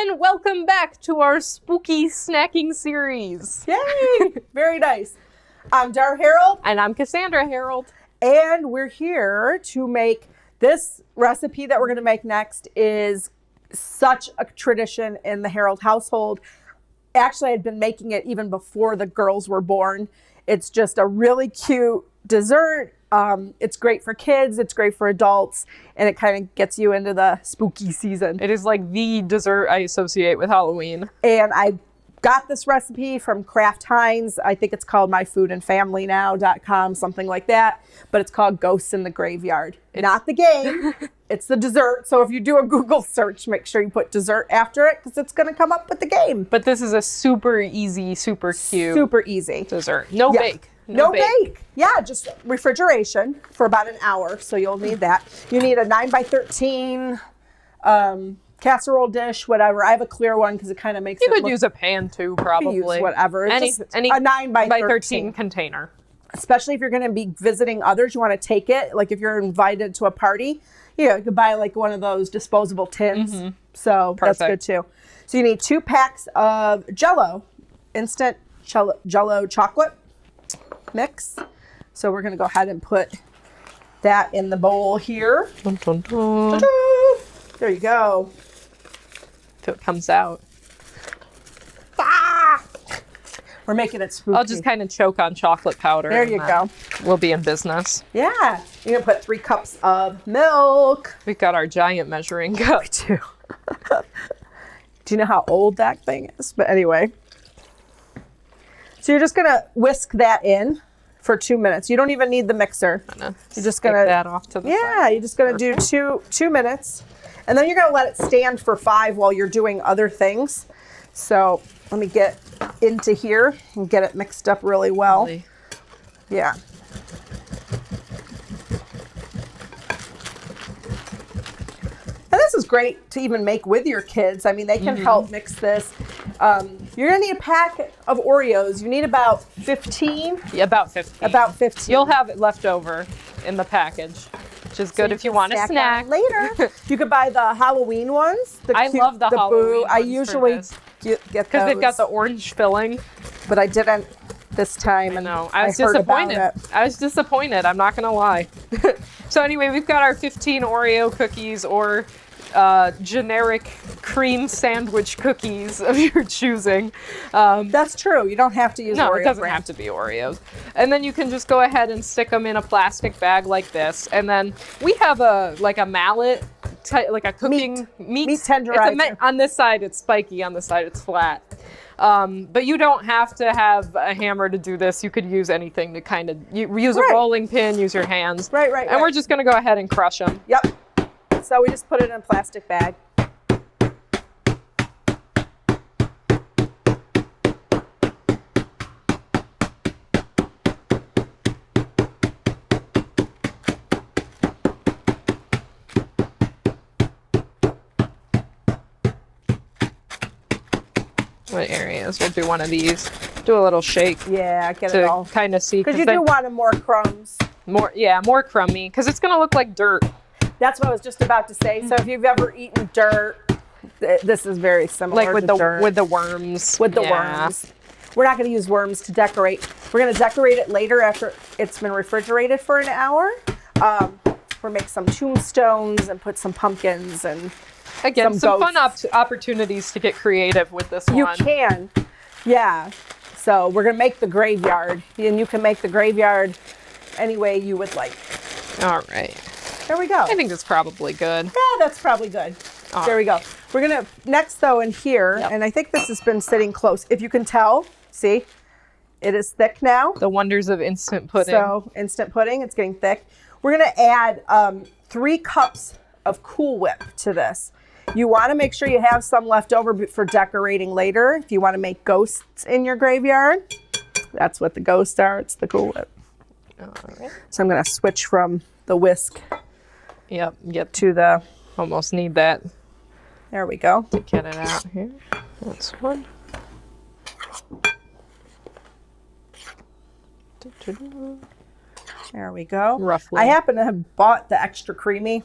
everyone! Welcome back to our spooky snacking series. Yay! Very nice. I'm Dar Harold. And I'm Cassandra Harold. And we're here to make this recipe that we're going to make next is such a tradition in the Harold household. Actually, I'd been making it even before the girls were born. It's just a really cute dessert. It's great for kids, it's great for adults, and it kind of gets you into the spooky season. It is like the dessert I associate with Halloween. And I got this recipe from KraftHeinz. I think it's called myfoodandfamilynow.com, something like that. But it's called Ghosts in the Graveyard. Not the game, it's the dessert. So if you do a Google search, make sure you put dessert after it because it's going to come up with the game. But this is a super easy, super cute, super easy dessert. No bake. No bake. Yeah, just refrigeration for about an hour. So you'll need that. You need a 9x13 casserole dish, whatever. I have a clear one because it kind of makes You could use a pan too, probably. Use whatever. Any a 9x13 container. Especially if you're going to be visiting others, you want to take it. Like if you're invited to a party, you could buy like one of those disposable tins. Mm-hmm. So Perfect. That's good too. So you need 2 packs of JELL-O, instant JELL-O chocolate mix. So we're going to go ahead and put that in the bowl here. Dun, dun, dun. There you go. If it comes out. Ah! We're making it spooky. I'll just kind of choke on chocolate powder. There you go. We'll be in business. Yeah. You're going to put 3 cups of milk. We've got our giant measuring cup. We do. Do you know how old that thing is? But anyway. So you're just going to whisk that in for 2 minutes. You don't even need the mixer. You're just going to that off to the side. You're just going to do 2 minutes. And then you're going to let it stand for 5 while you're doing other things. So let me get into here and get it mixed up really well. Really? Yeah. And this is great to even make with your kids. I mean, they can help mix this. You're going to need a pack of Oreos. You need about 15. Yeah, about 15. About 15. You'll have it left over in the package, which is good if you want to snack later. You could buy the Halloween ones. I love the Halloween ones. I usually get those. Because they've got the orange filling. But I didn't this time. I know. I was disappointed. I'm not going to lie. So anyway, we've got our 15 Oreo cookies or generic cream sandwich cookies of your choosing. That's true. You don't have to use Oreo. No, it doesn't have to be Oreos. And then you can just go ahead and stick them in a plastic bag like this. And then we have a mallet, like a cooking meat tenderizer. On this side, it's spiky. On this side, it's flat. But you don't have to have a hammer to do this. You could use anything to kind of use a rolling pin, use your hands. Right. And we're just going to go ahead and crush them. Yep. So we just put it in a plastic bag. What areas? We'll do one of these. Do a little shake. Yeah, get it all. To kind of see. Because you do want more crumbs. More crummy. Because it's going to look like dirt. That's what I was just about to say. So if you've ever eaten dirt, this is very similar like with to dirt. With the worms. With the worms. We're not going to use worms to decorate. We're going to decorate it later after it's been refrigerated for an hour. We'll make some tombstones and put some pumpkins and again, some fun opportunities to get creative with this one. You can. Yeah. So we're going to make the graveyard. And you can make the graveyard any way you would like. All right. There we go. I think that's probably good. Yeah, that's probably good. There we go. We're going to, next though in here, and I think this has been sitting close. If you can tell, see, it is thick now. The wonders of instant pudding. So instant pudding, it's getting thick. We're going to add 3 cups of Cool Whip to this. You want to make sure you have some left over for decorating later. If you want to make ghosts in your graveyard, that's what the ghosts are. It's the Cool Whip. All right. So I'm going to switch from the whisk. Yep. To the... Almost need that. There we go. To get it out here. That's one. There we go. Roughly. I happen to have bought the extra creamy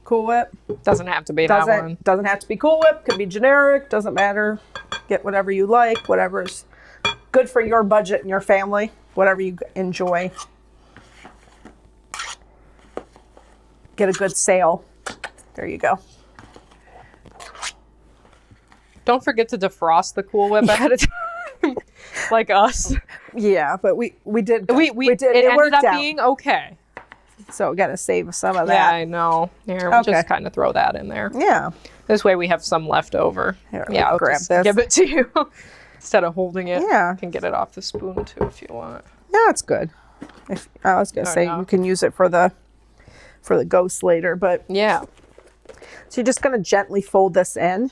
Cool Whip. Doesn't have to be that one. Doesn't have to be Cool Whip. Could be generic. Doesn't matter. Get whatever you like. Whatever's good for your budget and your family. Whatever you enjoy. Get a good sale. There you go. Don't forget to defrost the Cool Whip ahead of time, like us. Yeah, but we did. We did. It ended up being okay. So we got to save some of Yeah, that. I know. Here, we'll just kind of throw that in there. Yeah. This way we have some left over. Here, yeah, I'll grab just this. give it to you instead of holding it. Yeah. You can get it off the spoon too if you want. Yeah, it's good. I was gonna say you can use it for the ghost later, but yeah. So you're just gonna gently fold this in.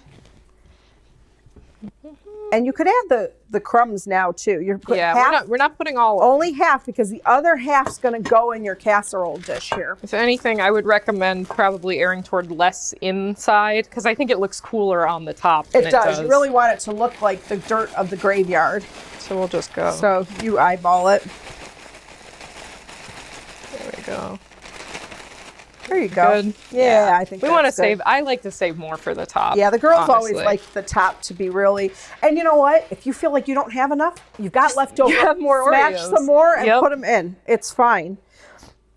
And you could add the crumbs now too. You're putting half, we're not putting all only half because the other half's going to go in your casserole dish here. If anything, I would recommend probably erring toward less inside because I think it looks cooler on the top. It does. You really want it to look like the dirt of the graveyard. So we'll just go. So you eyeball it. There we go. There you go. Good. Yeah, I think we want to save. I like to save more for the top. Yeah, the girls always like the top to be really. And you know what? If you feel like you don't have enough, you've got leftover. You have more Smash Oreos. some more and put them in. It's fine.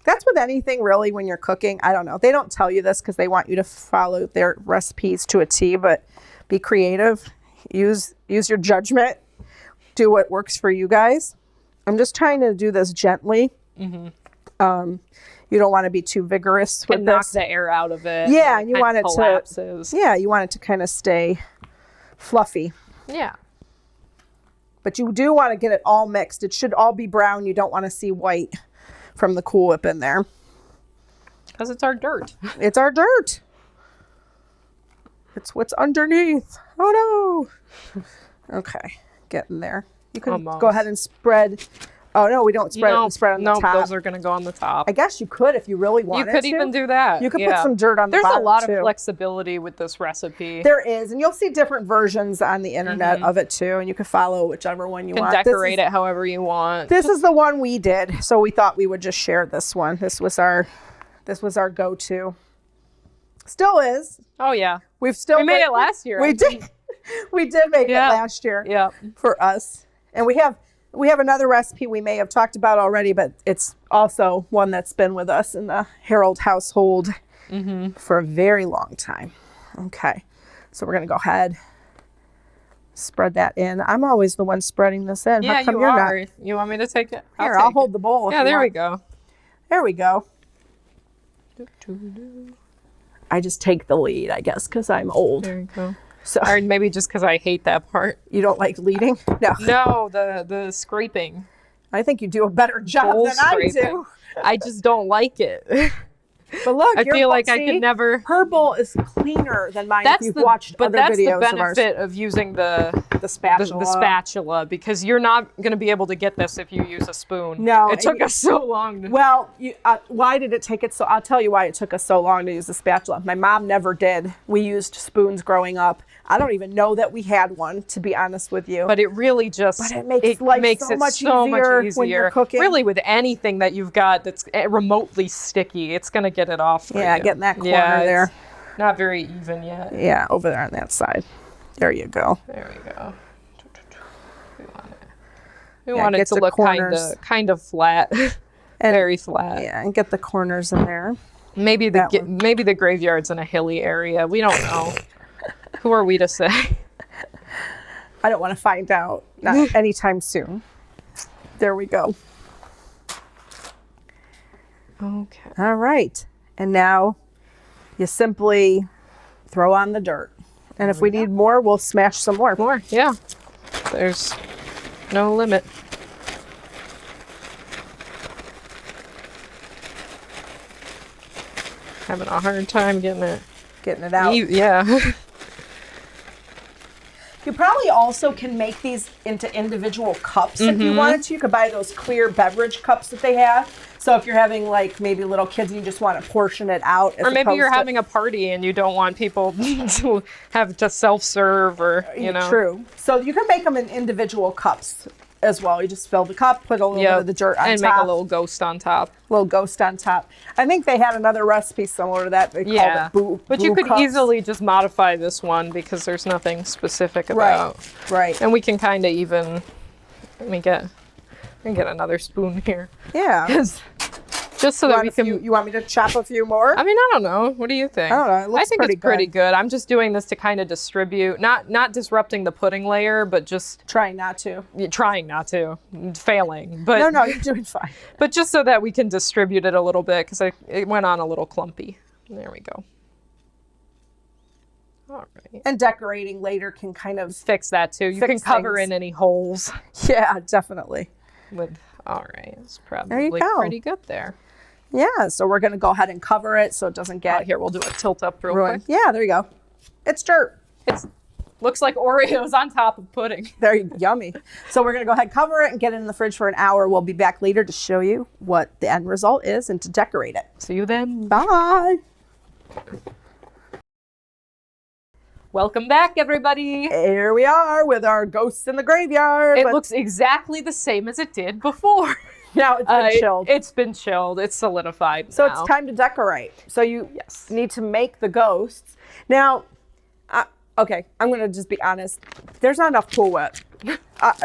That's with anything really when you're cooking. I don't know. They don't tell you this because they want you to follow their recipes to a T, but be creative. Use your judgment. Do what works for you guys. I'm just trying to do this gently. Mm-hmm. You don't want to be too vigorous with and this. Knock the air out of it. Yeah, and you want it collapses. to. Yeah, you want it to kind of stay fluffy. Yeah. But you do want to get it all mixed. It should all be brown. You don't want to see white from the Cool Whip in there. Because it's our dirt. It's our dirt. It's what's underneath. Oh no. Okay, get in there. You can go ahead and spread. Oh no, we don't spread it. Spread on the top. No, those are going to go on the top. I guess you could if you really wanted to. You could even do that. You could put some dirt on the bottom. There's a lot too. of flexibility with this recipe. There is, and you'll see different versions on the internet of it too, and you can follow whichever one you want. Decorate it however you want. This is the one we did, so we thought we would just share this one. This was our go-to. Still is. Oh yeah, we made it last year. We did make it last year. Yeah, for us, and we have another recipe we may have talked about already, but it's also one that's been with us in the Harold household for a very long time. Okay, so we're gonna go ahead, spread that in. I'm always the one spreading this in. Yeah, How come you you're are. not? You want me to take it? Here, I'll hold the bowl. Yeah, there we go. There we go. I just take the lead, I guess, because I'm old. There you go. So, or maybe just because I hate that part. You don't like leading? No. No, the scraping. I think you do a better job than scraping. I do. I just don't like it. But look, I feel like I could never. Her bowl is cleaner than mine. If you've watched other videos the benefit of using the spatula. The spatula, because you're not going to be able to get this if you use a spoon. No, it took us so long. Well, why did it take it so? I'll tell you why it took us so long to use the spatula. My mom never did. We used spoons growing up. I don't even know that we had one, to be honest with you. But it really just makes it much easier when you're cooking. Really, with anything that you've got that's remotely sticky, it's going to get it off. Yeah, getting that corner there. Not very even yet. Yeah, over there on that side. There you go. There we go. We want it to look kind of flat, very flat. Yeah, and get the corners in there. Maybe the graveyard's in a hilly area. We don't know. Who are we to say? I don't want to find out. Not anytime soon. There we go. Okay. All right. And now you simply throw on the dirt. And if we need more, we'll smash some more. Yeah. There's no limit. Having a hard time getting it out. Yeah. You probably also can make these into individual cups if you wanted to. You could buy those clear beverage cups that they have. So if you're having like maybe little kids and you just want to portion it out. Or maybe you're having a party and you don't want people to have to self-serve or, you know. True. So you can make them in individual cups. as well. You just fill the cup, put a little bit of the dirt on and top. make a little ghost on top. Little ghost on top. I think they had another recipe similar to that. They called it but boo you could cups. easily just modify this one because there's nothing specific about. Right. And we can kind of even, let me get another spoon here. Yeah. Just so that we can. You want me to chop a few more? I mean, I don't know. What do you think? I don't know. It looks I think pretty it's pretty good. I'm just doing this to kind of distribute, not disrupting the pudding layer, but just trying not to. Failing. But no, you're doing fine. But just so that we can distribute it a little bit because it went on a little clumpy. There we go. All right. And decorating later can kind of fix that too. You can cover in any holes. Yeah, definitely. All right. It's probably pretty good there. Yeah, so we're going to go ahead and cover it so it doesn't get... here, we'll do a tilt up real quick. Yeah, there you go. It's dirt. It looks like Oreos on top of pudding. Very yummy. So we're going to go ahead and cover it and get it in the fridge for an hour. We'll be back later to show you what the end result is and to decorate it. See you then. Bye. Welcome back, everybody. Here we are with our ghosts in the graveyard. It looks exactly the same as it did before. Now it's been chilled. It's been chilled. It's solidified So now. it's time to decorate. So you need to make the ghosts. Now, okay, I'm going to just be honest. There's not enough Cool Whip.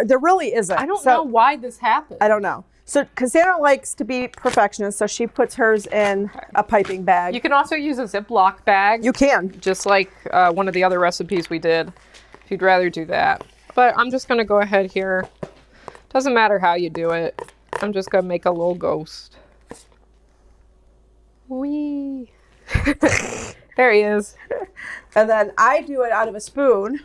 There really isn't. I don't know why this happened. I don't know. So Cassandra likes to be perfectionist, so she puts hers in a piping bag. You can also use a Ziploc bag. You can. Just like one of the other recipes we did, if you'd rather do that. But I'm just going to go ahead here. Doesn't matter how you do it. I'm just going to make a little ghost. Whee! There he is. And then I do it out of a spoon.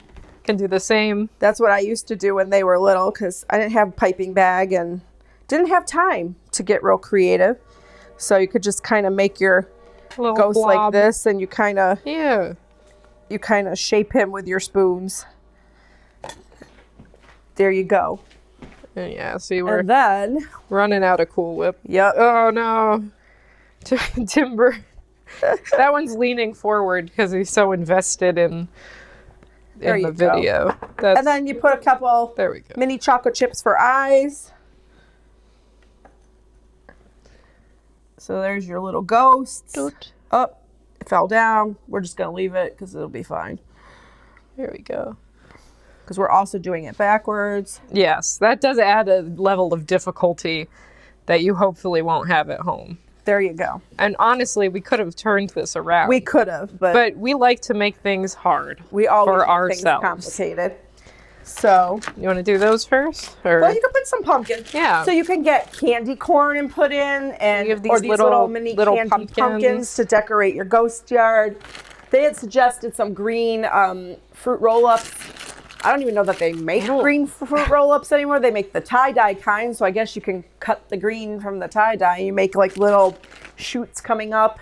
Can do the same. That's what I used to do when they were little because I didn't have a piping bag and didn't have time to get real creative. So you could just kind of make your ghost like this and you kind of shape him with your spoons. There you go. And yeah, see, we're then running out of Cool Whip. Yep. Oh no. Timber. That one's leaning forward because he's so invested in the video. And then you put a couple mini chocolate chips for eyes. So there's your little ghosts. Oh, it fell down. We're just going to leave it because it'll be fine. There we go. Because we're also doing it backwards. Yes, that does add a level of difficulty that you hopefully won't have at home. There you go. And honestly, we could have turned this around. We could have, but we like to make things hard. We always for make ourselves. Things complicated. So you want to do those first? Or? Well, you can put some pumpkin. Yeah. So you can get candy corn and put in, and you have these little mini candy pumpkins to decorate your ghost yard. They had suggested some green fruit roll-ups. I don't even know that they make green fruit roll-ups anymore. They make the tie-dye kind, so I guess you can cut the green from the tie-dye. You make like little shoots coming up.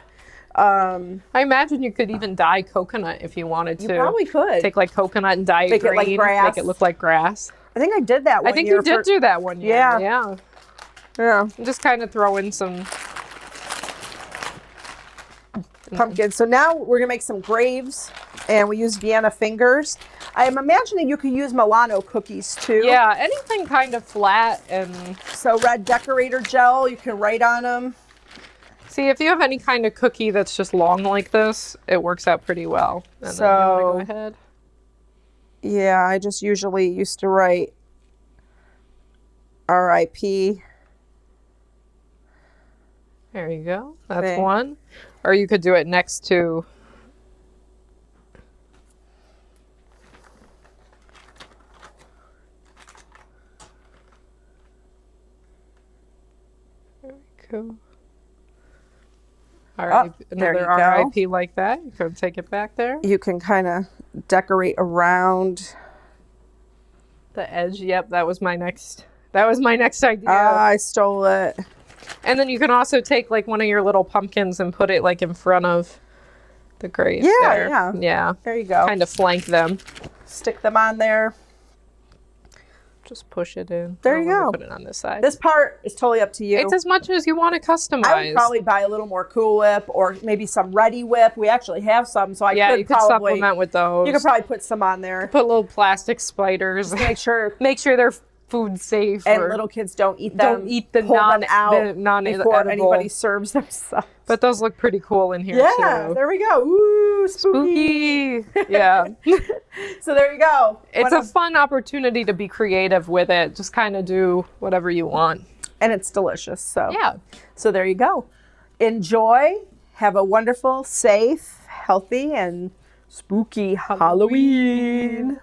I imagine you could even dye coconut if you wanted to. You probably could. Take like coconut and dye it green. Make it like grass. Make it look like grass. I think I did that one year. I think you did do that one year. Yeah. Yeah. Just kind of throw in some pumpkins. So now we're going to make some graves, and we use Vienna fingers. I am imagining you could use Milano cookies too. Yeah, anything kind of flat. And so red decorator gel, you can write on them. See, if you have any kind of cookie that's just long like this, it works out pretty well. And so then you want to go ahead. Yeah, I just usually used to write R.I.P. There you go. That's one. Or you could do it next to... There we go. Another R.I.P. like that. You can take it back there. You can kind of decorate around the edge. Yep, that was my next idea. I stole it. And then you can also take like one of your little pumpkins and put it like in front of the grave. Yeah. There you go. Kind of flank them. Stick them on there. Just push it in. There you go. Put it on this side. This part is totally up to you. It's as much as you want to customize. I would probably buy a little more Cool Whip or maybe some Ready Whip. We actually have some, so you could supplement with those. You could probably put some on there. Put little plastic spiders. Just make sure they're food safe. And little kids don't eat them. Don't eat the non-edible before anybody serves themselves. But those look pretty cool in here too. There we go. Ooh, spooky. Yeah. So there you go. It's a fun opportunity to be creative with it. Just kind of do whatever you want. And it's delicious. So yeah. So there you go. Enjoy. Have a wonderful, safe, healthy, and spooky Halloween.